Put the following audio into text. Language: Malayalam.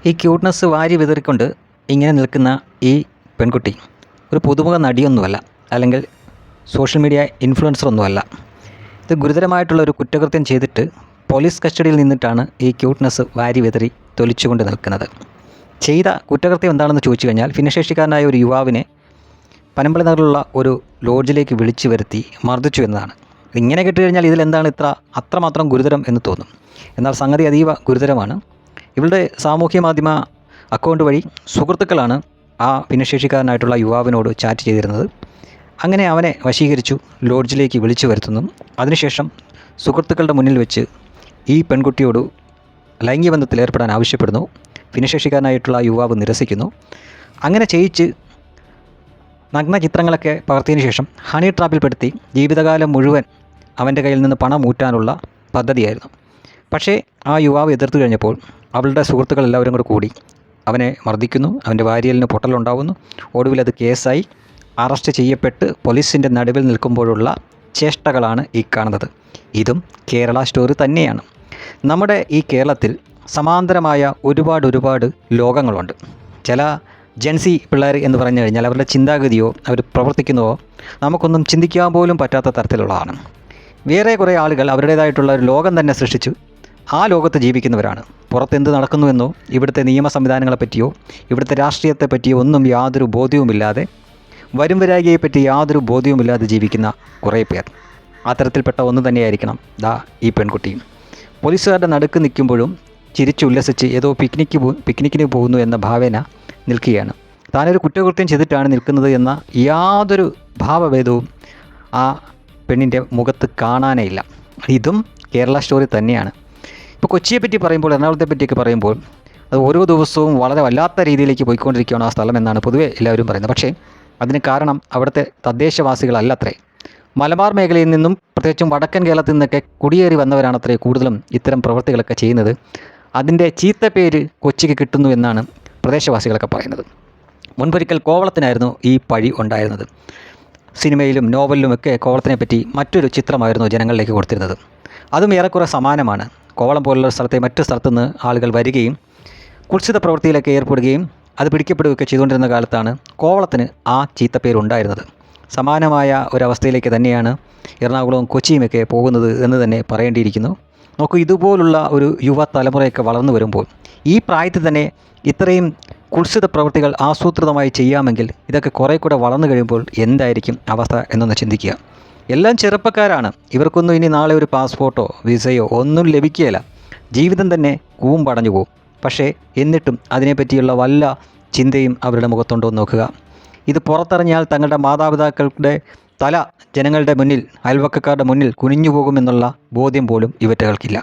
ഈ ക്യൂട്ട്നെസ് വാരി വിതറിക്കൊണ്ട് ഇങ്ങനെ നിൽക്കുന്ന ഈ പെൺകുട്ടി ഒരു പുതുമുഖ നടിയൊന്നുമല്ല, അല്ലെങ്കിൽ സോഷ്യൽ മീഡിയ ഇൻഫ്ലുവൻസറൊന്നുമല്ല. ഇത് ഗുരുതരമായിട്ടുള്ള ഒരു കുറ്റകൃത്യം ചെയ്തിട്ട് പോലീസ് കസ്റ്റഡിയിൽ നിന്നിട്ടാണ് ഈ ക്യൂട്ട്നെസ് വാരി വിതറി തൊലിച്ചുകൊണ്ട് നിൽക്കുന്നത്. ചെയ്ത കുറ്റകൃത്യം എന്താണെന്ന് ചോദിച്ചു കഴിഞ്ഞാൽ, ഭിന്നശേഷിക്കാരനായ ഒരു യുവാവിനെ പനമ്പള്ളി നഗറിലുള്ള ഒരു ലോഡ്ജിലേക്ക് വിളിച്ചു വരുത്തി മർദ്ദിച്ചു എന്നതാണ്. ഇങ്ങനെ കേട്ടുകഴിഞ്ഞാൽ ഇതിലെന്താണ് അത്രമാത്രം ഗുരുതരം എന്ന് തോന്നും. എന്നാൽ സംഗതി അതീവ ഗുരുതരമാണ്. ഇവളുടെ സാമൂഹ്യ മാധ്യമ അക്കൗണ്ട് വഴി സുഹൃത്തുക്കളാണ് ആ ഭിന്നശേഷിക്കാരനായിട്ടുള്ള യുവാവിനോട് ചാറ്റ് ചെയ്തിരുന്നത്. അങ്ങനെ അവനെ വശീകരിച്ചു ലോഡ്ജിലേക്ക് വിളിച്ചു വരുത്തുന്നു. അതിനുശേഷം സുഹൃത്തുക്കളുടെ മുന്നിൽ വെച്ച് ഈ പെൺകുട്ടിയോട് ലൈംഗിക ബന്ധത്തിൽ ഏർപ്പെടാൻ ആവശ്യപ്പെടുന്നു. ഭിന്നശേഷിക്കാരനായിട്ടുള്ള യുവാവ് നിരസിക്കുന്നു. അങ്ങനെ ചെയ്യിച്ച് നഗ്ന ചിത്രങ്ങളൊക്കെ പകർത്തിയതിനു ശേഷം ഹണി ട്രാപ്പിൽപ്പെടുത്തി ജീവിതകാലം മുഴുവൻ അവൻ്റെ കയ്യിൽ നിന്ന് പണം ഊറ്റാനുള്ള പദ്ധതിയായിരുന്നു. പക്ഷേ ആ യുവാവ് എതിർത്തു കഴിഞ്ഞപ്പോൾ അവളുടെ സുഹൃത്തുക്കളെല്ലാവരും കൂടി അവനെ മർദ്ദിക്കുന്നു. അവൻ്റെ വാരിയലിന് പൊട്ടലുണ്ടാവുന്നു. ഒടുവിൽ അത് കേസായി അറസ്റ്റ് ചെയ്യപ്പെട്ട് പോലീസിൻ്റെ നടുവിൽ നിൽക്കുമ്പോഴുള്ള ചേഷ്ടകളാണ് ഈ കാണുന്നത്. ഇതും കേരള സ്റ്റോറി തന്നെയാണ്. നമ്മുടെ ഈ കേരളത്തിൽ സമാന്തരമായ ഒരുപാട് ലോകങ്ങളുണ്ട്. ചില ജെൻസി പിള്ളേർ എന്ന് പറഞ്ഞു കഴിഞ്ഞാൽ അവരുടെ ചിന്താഗതിയോ അവർ പ്രവർത്തിക്കുന്നതോ നമുക്കൊന്നും ചിന്തിക്കാൻ പോലും പറ്റാത്ത തരത്തിലുള്ളതാണ്. വേറെ കുറേ ആളുകൾ അവരുടേതായിട്ടുള്ള ഒരു ലോകം തന്നെ സൃഷ്ടിച്ചു ആ ലോകത്ത് ജീവിക്കുന്നവരാണ്. പുറത്തെന്ത് നടക്കുന്നുവെന്നോ ഇവിടുത്തെ നിയമ സംവിധാനങ്ങളെപ്പറ്റിയോ ഇവിടുത്തെ രാഷ്ട്രീയത്തെപ്പറ്റിയോ ഒന്നും യാതൊരു ബോധ്യവുമില്ലാതെ, വരും വരായികയെപ്പറ്റി യാതൊരു ബോധ്യവുമില്ലാതെ ജീവിക്കുന്ന കുറേ പേർ. അത്തരത്തിൽപ്പെട്ട ഒന്ന് തന്നെയായിരിക്കണം ഈ പെൺകുട്ടിയും. പോലീസുകാരുടെ നടുക്ക് നിൽക്കുമ്പോഴും ചിരിച്ചുല്ലസിച്ച് ഏതോ പിക്നിക്കിന് പോകുന്നു എന്ന ഭാവന നിൽക്കുകയാണ്. താനൊരു കുറ്റകൃത്യം ചെയ്തിട്ടാണ് നിൽക്കുന്നത് എന്ന യാതൊരു ഭാവഭേദവും ആ പെണ്ണിൻ്റെ മുഖത്ത് കാണാനേ ഇല്ല. ഇതും കേരള സ്റ്റോറി തന്നെയാണ്. ഇപ്പോൾ കൊച്ചിയെപ്പറ്റി പറയുമ്പോൾ, എറണാകുളത്തെ പറ്റിയൊക്കെ പറയുമ്പോൾ അത് ഓരോ ദിവസവും വളരെ വല്ലാത്ത രീതിയിലേക്ക് പോയിക്കൊണ്ടിരിക്കുകയാണ് ആ സ്ഥലം എന്നാണ് പൊതുവെ എല്ലാവരും പറയുന്നത്. പക്ഷേ അതിന് കാരണം അവിടുത്തെ തദ്ദേശവാസികളല്ലത്രേ. മലബാർ മേഖലയിൽ നിന്നും പ്രത്യേകിച്ചും വടക്കൻ കേരളത്തിൽ നിന്നൊക്കെ കുടിയേറി വന്നവരാണത്രേ കൂടുതലും ഇത്തരം പ്രവൃത്തികളൊക്കെ ചെയ്യുന്നത്. അതിൻ്റെ ചീത്തപ്പേര് കൊച്ചിക്ക് കിട്ടുന്നു എന്നാണ് പ്രദേശവാസികളൊക്കെ പറയുന്നത്. മുൻപൊരിക്കൽ കോവളത്തിനായിരുന്നു ഈ പഴി ഉണ്ടായിരുന്നത്. സിനിമയിലും നോവലിലുമൊക്കെ കോവളത്തിനെ പറ്റി മറ്റൊരു ചിത്രമായിരുന്നു ജനങ്ങളിലേക്ക് കൊടുത്തിരുന്നത്. അതും ഏറെക്കുറെ സമാനമാണ്. കോവളം പോലുള്ള സ്ഥലത്തെ മറ്റു സ്ഥലത്തുനിന്ന് ആളുകൾ വരികയും കുത്സിത പ്രവൃത്തിയിലൊക്കെ ഏർപ്പെടുകയും അത് പിടിക്കപ്പെടുകയൊക്കെ ചെയ്തുകൊണ്ടിരുന്ന കാലത്താണ് കോവളത്തിന് ആ ചീത്തപ്പേരുണ്ടായിരുന്നത്. സമാനമായ ഒരവസ്ഥയിലേക്ക് തന്നെയാണ് എറണാകുളവും കൊച്ചിയുമൊക്കെ പോകുന്നത് എന്ന് തന്നെ പറയേണ്ടിയിരിക്കുന്നു. നോക്കൂ, ഇതുപോലുള്ള ഒരു യുവതലമുറയൊക്കെ വളർന്നു വരുമ്പോൾ ഈ പ്രായത്തിൽ തന്നെ ഇത്രയും കുത്സിത പ്രവൃത്തികൾ ആസൂത്രിതമായി ചെയ്യാമെങ്കിൽ ഇതൊക്കെ കുറേ കൂടെ വളർന്നു കഴിയുമ്പോൾ എന്തായിരിക്കും അവസ്ഥ എന്നൊന്ന് ചിന്തിക്കുക. എല്ലാം ചെറുപ്പക്കാരാണ്. ഇവർക്കൊന്നും ഇനി നാളെ ഒരു പാസ്പോർട്ടോ വിസയോ ഒന്നും ലഭിക്കുകയില്ല. ജീവിതം തന്നെ കൂമ്പടഞ്ഞു പോകും. പക്ഷേ എന്നിട്ടും അതിനെപ്പറ്റിയുള്ള വല്ല ചിന്തയും അവരുടെ മുഖത്തുണ്ടോ എന്ന് നോക്കുക. ഇത് പുറത്തിറങ്ങിയാൽ തങ്ങളുടെ മാതാപിതാക്കളുടെ തല ജനങ്ങളുടെ മുന്നിൽ, അയൽവക്കക്കാരുടെ മുന്നിൽ കുനിഞ്ഞു പോകുമെന്നുള്ള ബോധ്യം പോലും ഇവറ്റകൾക്കില്ല.